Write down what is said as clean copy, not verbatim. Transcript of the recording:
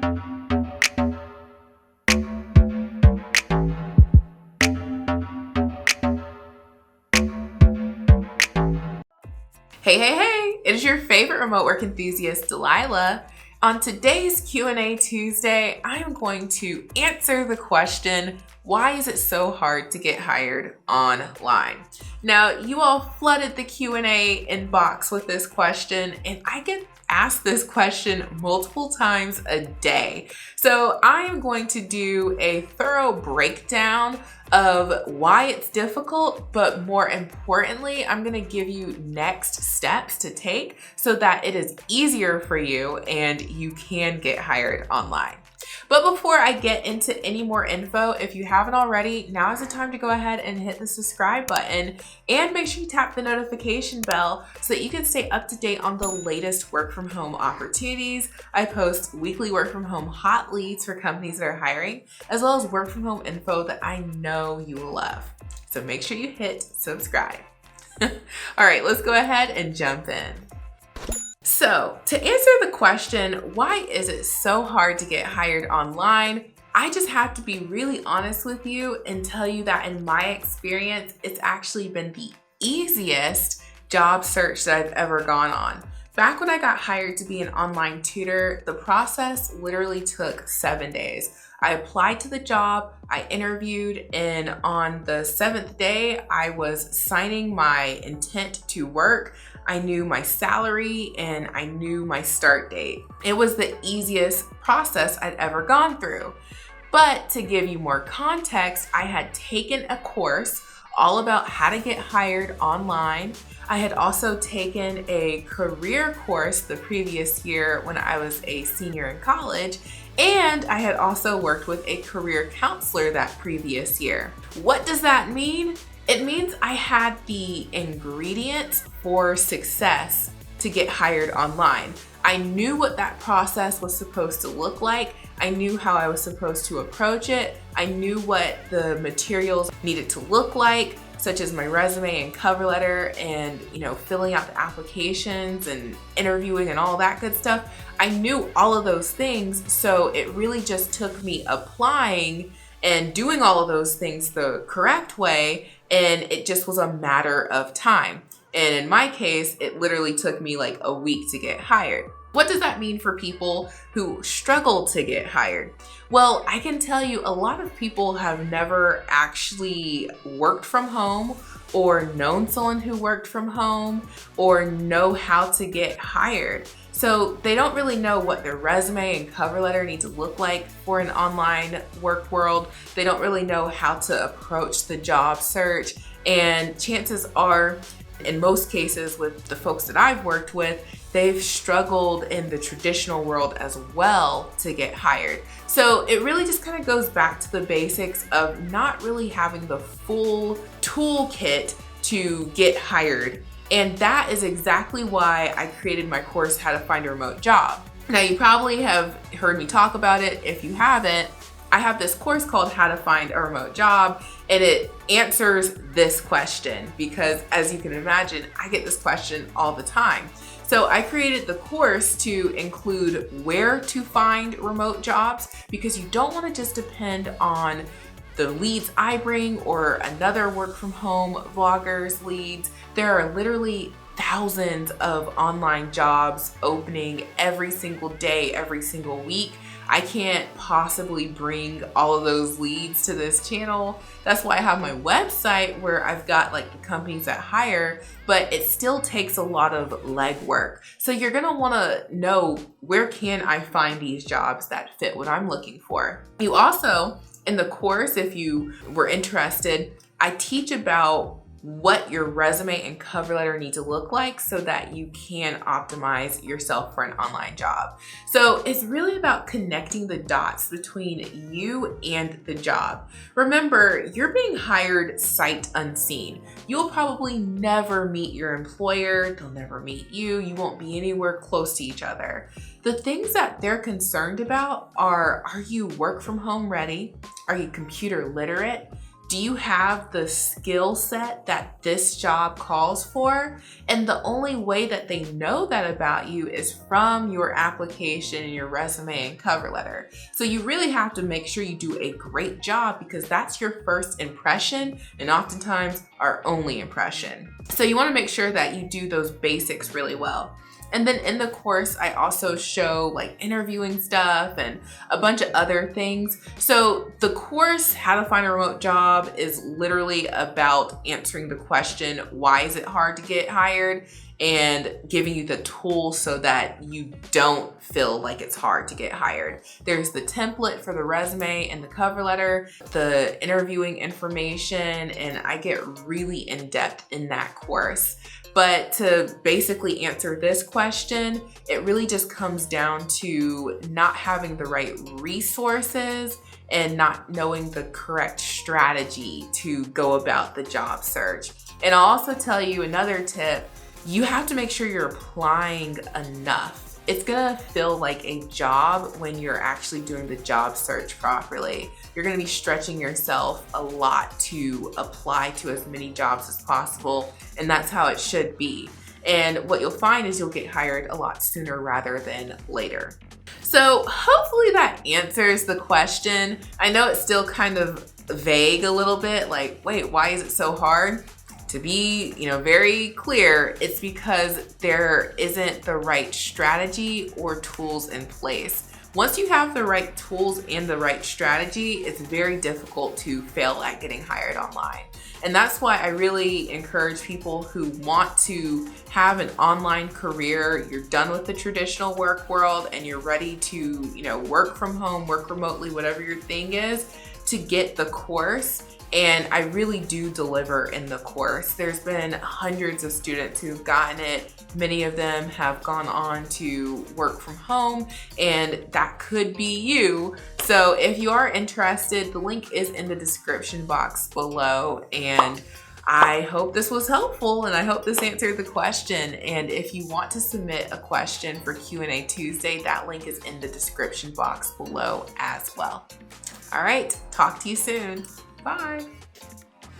Hey, it is your favorite remote work enthusiast, Delilah. On today's Q&A Tuesday, I am going to answer the question, why is it so hard to get hired online? Now, you all flooded the Q&A inbox with this question, and I get asked this question multiple times a day. So I am going to do a thorough breakdown of why it's difficult, but more importantly, I'm gonna give you next steps to take so that it is easier for you and you can get hired online. But before I get into any more info, if you haven't already, now is the time to go ahead and hit the subscribe button and make sure you tap the notification bell so that you can stay up to date on the latest work from home opportunities. I post weekly work from home hot leads for companies that are hiring, as well as work from home info that I know you will love. So make sure you hit subscribe. All right, let's go ahead and jump in. So to answer the question, why is it so hard to get hired online? I just have to be really honest with you and tell you that in my experience, it's actually been the easiest job search that I've ever gone on. Back when I got hired to be an online tutor, the process literally took 7 days. I applied to the job, I interviewed, and on the 7th day, I was signing my intent to work. I knew my salary and I knew my start date. It was the easiest process I'd ever gone through. But to give you more context, I had taken a course all about how to get hired online. I had also taken a career course the previous year when I was a senior in college, and I had also worked with a career counselor that previous year. What does that mean? It means I had the ingredients for success to get hired online. I knew what that process was supposed to look like. I knew how I was supposed to approach it. I knew what the materials needed to look like, such as my resume and cover letter and, filling out the applications and interviewing and all that good stuff. I knew all of those things, so it really just took me applying and doing all of those things the correct way, and it just was a matter of time. And in my case, it literally took me like a week to get hired. What does that mean for people who struggle to get hired? Well, I can tell you a lot of people have never actually worked from home or known someone who worked from home or know how to get hired. So they don't really know what their resume and cover letter need to look like for an online work world. They don't really know how to approach the job search. And chances are, in most cases with the folks that I've worked with, they've struggled in the traditional world as well to get hired. So it really just kind of goes back to the basics of not really having the full toolkit to get hired. And that is exactly why I created my course, How to Find a Remote Job. Now, you probably have heard me talk about it. If you haven't, I have this course called How to Find a Remote Job, and it answers this question because, as you can imagine, I get this question all the time. So I created the course to include where to find remote jobs, because you don't want to just depend on the leads I bring or another work from home vlogger's leads. There are literally thousands of online jobs opening every single day, every single week. I can't possibly bring all of those leads to this channel. That's why I have my website where I've got like the companies that hire, but it still takes a lot of legwork. So you're gonna wanna know, where can I find these jobs that fit what I'm looking for? You also, in the course, if you were interested, I teach about what your resume and cover letter need to look like so that you can optimize yourself for an online job. So it's really about connecting the dots between you and the job. Remember, you're being hired sight unseen. You'll probably never meet your employer, they'll never meet you, you won't be anywhere close to each other. The things that they're concerned about are you work from home ready? Are you computer literate? do you have the skill set that this job calls for? And the only way that they know that about you is from your application and your resume and cover letter. So you really have to make sure you do a great job, because that's your first impression and oftentimes our only impression. So you want to make sure that you do those basics really well. And then in the course, I also show like interviewing stuff and a bunch of other things. So the course, How to Find a Remote Job, is literally about answering the question, why is it hard to get hired? And giving you the tools so that you don't feel like it's hard to get hired. There's the template for the resume and the cover letter, the interviewing information, and I get really in depth in that course. But to basically answer this question, it really just comes down to not having the right resources and not knowing the correct strategy to go about the job search. And I'll also tell you another tip: you have to make sure you're applying enough. It's gonna feel like a job when you're actually doing the job search properly. You're gonna be stretching yourself a lot to apply to as many jobs as possible, and that's how it should be. And what you'll find is you'll get hired a lot sooner rather than later. So hopefully that answers the question. I know it's still kind of vague a little bit, like, wait, why is it so hard? To be, very clear, it's because there isn't the right strategy or tools in place. Once you have the right tools and the right strategy, it's very difficult to fail at getting hired online. And that's why I really encourage people who want to have an online career, you're done with the traditional work world and you're ready to, work from home, work remotely, whatever your thing is, to get the course. And I really do deliver in the course. There's been hundreds of students who've gotten it. Many of them have gone on to work from home, and that could be you. So if you are interested, the link is in the description box below. And I hope this was helpful, and I hope this answered the question. And if you want to submit a question for Q&A Tuesday, that link is in the description box below as well. All right, talk to you soon. Bye.